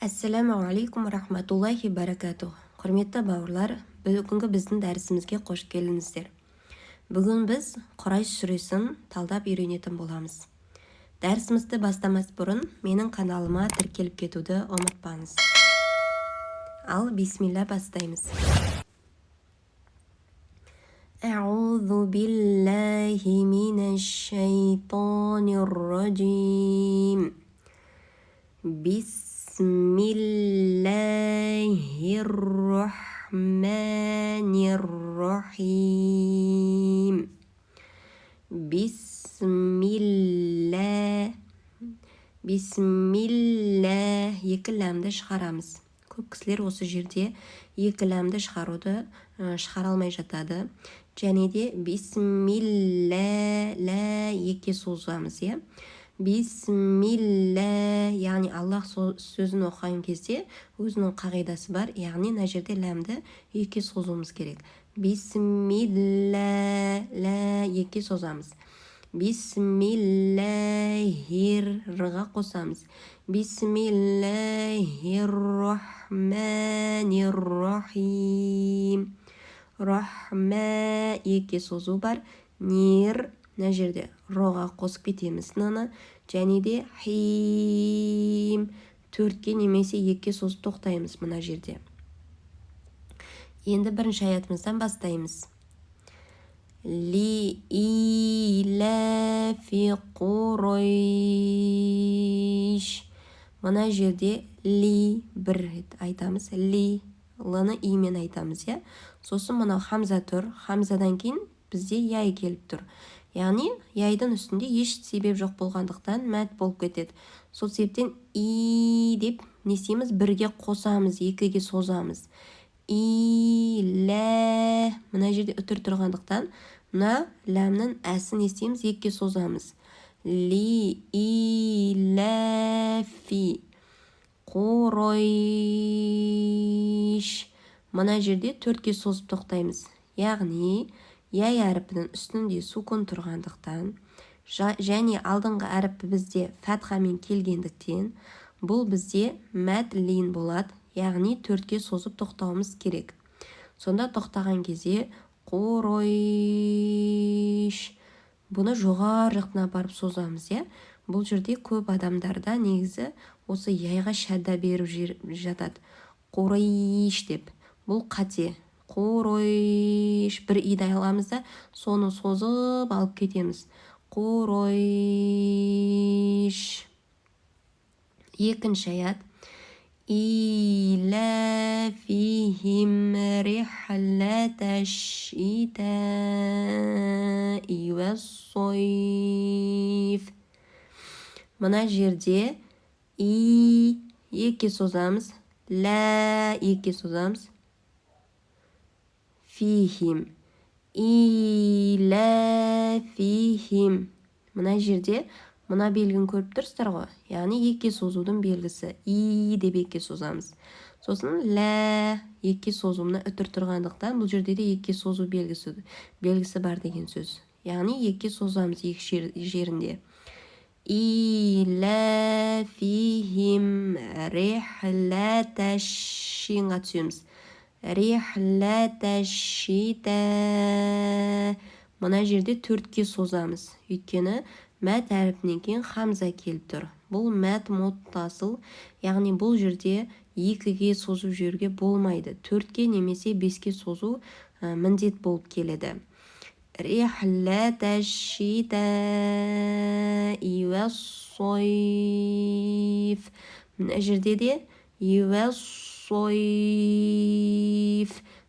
Ассаламу алейкум рахматуллахи баракатух. Құрметті бауырлар, бүгінгі біздің дәрісімізге қош келдіңіздер. Бүгін біз Құрайш сүресін талдап үйренетін боламыз. Дәрісімізді бастамас бұрын менің каналыма тіркеліп кетуді ұмытпаңыз. Ал бисмилла бастаймыз. Аузу биллахи минаш шайтанир раджим. Бисмиллахиррахманиррахим. Бисмилла. Екі ләмді шығарамыз. Көп кісілер осы жерде екі ләмді шығаруды шығара алмай жатады. Және де бисмилла екі созамыз, е? Бисмилла, яғни Аллах сөзін оқыған кезде өзінің қағидасы бар, яғни мына жерде ләмді екі созуымыз керек. Бисмилла, екі созамыз. Бисмиллахирға қосамыз. Бисмиллахиррахманиррахим. Рахма екі созу бар. Нир, мына жерде роға қосып кетеміз ны, және де хим, төртке немесе екі созып тоқтаймыз мына жерде. Енді бірінші аятымыздан бастаймыз. Ли илафи Құрайш. Мына жерде ли бір рет айтамыз. Ли, лыны имен айтамыз, я? Сосын мынау хамза тұр. Хамзадан кейін бізде яй келіп тұр. Яғни, яйдың үстінде еш себеп жоқ болғандықтан мәт болып кетеді. Сол себептен и деп не істейміз? Бірге қосамыз, екіге созамыз. Илә. Мына жерде үтір тұрғандықтан, мына ләмнің әсін не істейміз? Екіге созамыз. Ли иләфи Құрайш. Мына жерде төртке созып тоқтаймыз. Яғни, яй әріпінің үстінде сукун тұрғандықтан, және алдыңғы әріпі бізде фәтхамен келгендіктен, бұл бізде мәт лин болады, яғни төртке созып тоқтауымыз керек. Сонда тоқтаған кезде Құрайш. Бұны жоғары жақтан барып созамыз, е? Бұл жерде көп адамдарда негізі осы яйға шәдда беріп жатады. Құрайш деп. Бұл қате. Құрайш. Бір иді аламыз да, соны созып алып кетеміз. Құрайш. Екінші аят. Илафихим рихлата шитаи вассойф. Мына жерде и екі созамыз, ла екі созамыз. Фихим. Илафихим. Мына жерде мына белгін көріп тұрсыздар ғой. Яғни екі созудың белгісі. И деп екі созамыз. Сосын ла екі созуына үтір тұрғандықтан, бұл жерде де екі созу белгісі бар деген сөз. Яғни екі созамыз екі жерінде. Илафихим рихлата шиңға түсеміз. Рихлата шита. Мына жерде төртке созамыз. Өйткені мәт әріпінен кейін хамза келіп тұр. Бұл мәт мұттасыл, яғни бұл жерде екіге созу жерге болмайды. Төртке немесе беске созу міндет болып келеді. Рихлата шита ивассойф. Мына жерде де ивассойф.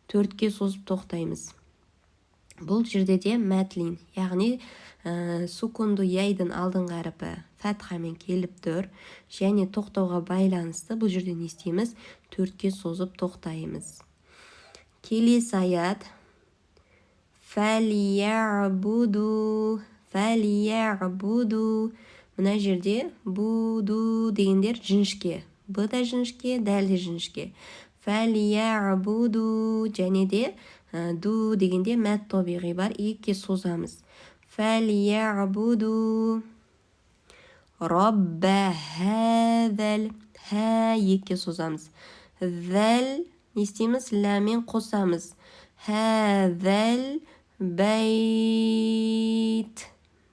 Төртке созып тоқтаймыз. Бұл жерде де мәтлин, яғни сукунду яйдың алдыңғы әріпі фәтхамен келіп тұр, және тоқтауға байланысты бұл жерде не істейміз? Төртке созып тоқтаймыз. Келесі аят. Фәлиябуду. Мына жерде буду дегендер жіңішке. Бұ да жіңішке, дәл де жіңішке. Фәлиябуду, және де ду дегенде мәт тобиғи бар, екі созамыз. Фәлиябуду Рабба хәзәл. Ха екке созамыз. Зәл не істейміз? Ләмен қосамыз. Хәзәл бәйт.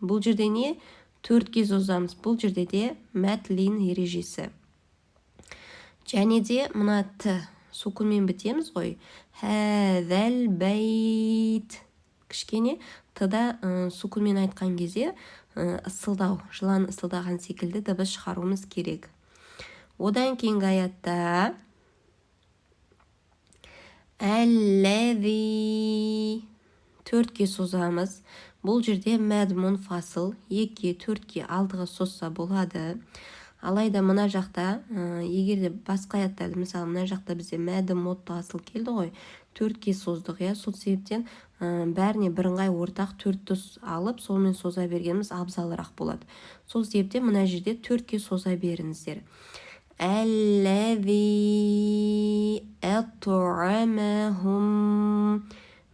Бұл жерде не? Төртке созамыз. Бұл жерде де мәтлин ережесі. Және де мына т сукунмен бітеміз ғой. Хәзәл бәйт. Кішкене тыда сукунмен айтқан кезде ысылдау, жылан ысылдаған секілді дыбыс шығаруымыз керек. Одан кейінгі аятта әлләзи төртке созамыз. Бұл жерде мәдмун фасыл екке, төртке, алдыға созса болады. Алайда мына жақта, егерде басқа аяттарды, мысалы мына жақта бізде мәді муттасыл келді ғой, төртке создық, сол себептен бәріне бірыңғай ортақ төртті алып, сонымен соза бергеніміз абзалырақ болады. Сол себептен мына жерде төртке соза беріңіздер. Әлләзи әтуамахум.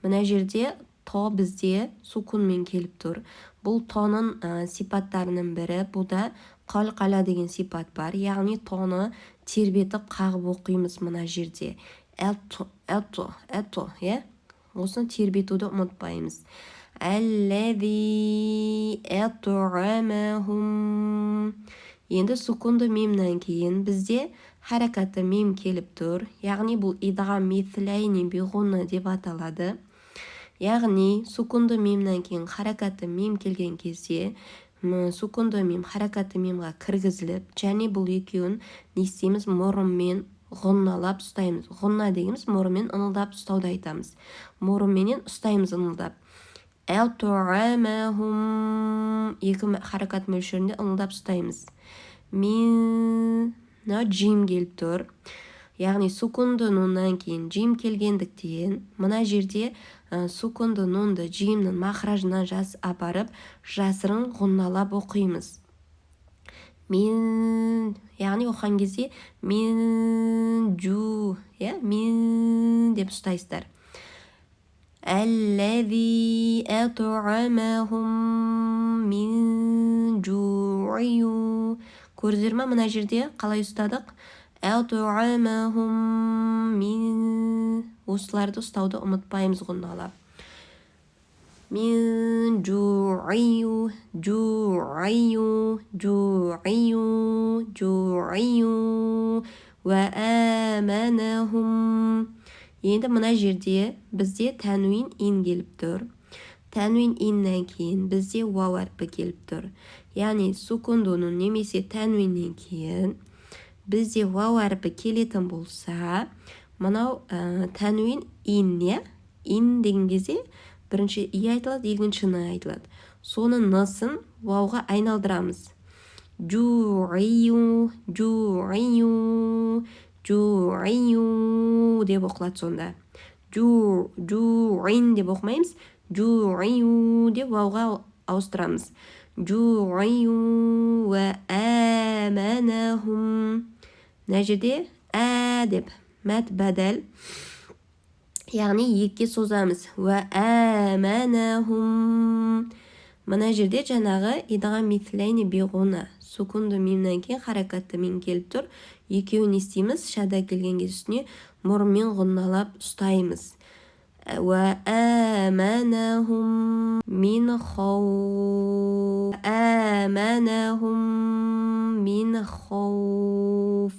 Мына жерде то бізде сукунмен келіп тұр. Бұл тоның сипаттарының бірі, бұда қалқала деген сипат бар. Яғни тоны тербетіп қағып оқимыз мына жерде. Әту, осыны тербетуді ұмытпаймыз. Әлләзи әтуамахум. Енді сукунды мемнен кейін бізде харакатты мем келіп тұр. Яғни бұл идғам мисләйни биғунна деп аталады. Яғни сукунды мемнен кейін харакатты мем келген кезде сукунды мем харакатты мемға кіргізіліп, және бұл екеуін не істейміз? Мұрынмен ғұнналап ұстаймыз. Ғұнна дегеніміз мұрынмен ыңылдап ұстауды айтамыз. Мұрынменен ұстаймыз ыңылдап. Әтуамахум. Екі харакат мөлшерінде ыңылдап ұстаймыз. Мен джим келіп тұр. Яғни сукунды нуннан кейін джим келгендіктен мына жерде сукунды нунды джимнің махражына апарып жасырын ғұнналап оқимыз. Мен, яғни оқыған кезде мен жу, мен деп ұстайсыздар. Әлләзи әтуамахум мин жу'ю. Көрдіңіздер ме, мына жерде қалай ұстадық? Әтуамахум мин. Осыларды ұстауды ұмытпаймыз ғұнналап. Мин жу'ю, жу'ю, жу'ю, жу'ю. Ва әманахум. Енді мына жерде бізде тәнуин ин келіп тұр. Тәнуин иннен кейін бізде вау әрпі келіп тұр. Яғни сукундунун немесе тәнуиннен кейін бізде вау әрпі келетін болса, мынау тәнуин ин, ин деген кезде бірінші и айтылады, екінші ны айтылады. Соны нысын вауға айналдырамыз. Жу'ю, жу'ю, жу'ю деп оқылады сонда. Жу'ин деп оқымаймыз. Жу'ю деп вауға ауыстырамыз. Жу'ю ва әманахум. Мына жерде деп мәт бәдәл. Яғни екке созамыз. Ва әманахум. Мына жерде жаңағы идғам мисләйни биғуна. Сукунды мемнен кейін харакатты мем келіп тұр. Екеуін естейміз, шада келген кезіне мұрынмен ғұнналап ұстаймыз. Ва әманахум мин хауф. Әманахум мин хауф.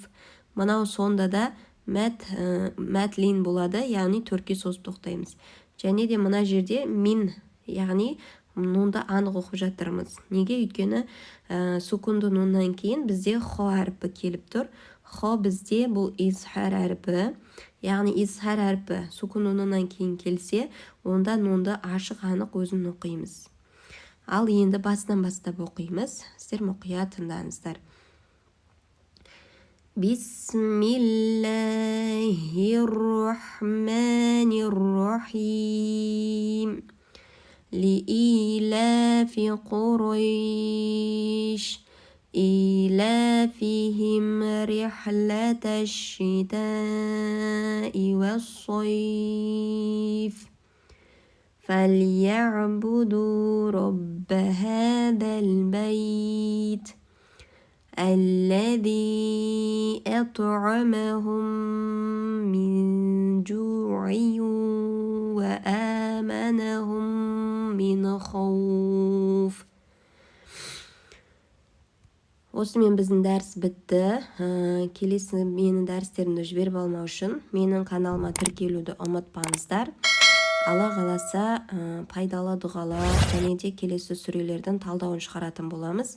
Мынау сонда да мәтлин болады, яғни төртке созып тоқтаймыз. Және де мына жерде мин, яғни нунда анық оқып жатырмыз. Неге? Өйткені сукунды нуннан кейін бізде хо әрпі келіп тұр. Хо бізде бұл изхар әрпі. Яғни изхар әрпі сукунды нуннан кейін келсе, онда нунды ашық анық өзін оқимыз. Ал енді басынан бастап оқимыз. Сіздер мұқият тыңдаңыздар. Бисмиллахир-рахманир-рахим. لإيلاف قريش إيلافهم رحلة الشتاء والصيف فليعبدوا رب هذا البيت الذي أطعمهم من جوع وآمنهم من خوف. осымен біздің дәріс бітті. Келесі менің дәрістерімді жіберіп алмау үшін менің каналыма тіркелуді ұмытпаңыздар. Алла қаласа пайдалы дұғалар және де келесі сүрелердің талдауын шығаратын боламыз.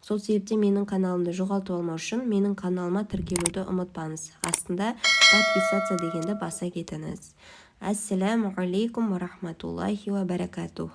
Сол себепте менің каналымды жоғалтып алмау үшін менің каналыма тіркелуді ұмытпаңыз. Астында подписаться дегенді баса кетіңіз. Ассаламу алейкум ва рахматуллахи ва баракатух.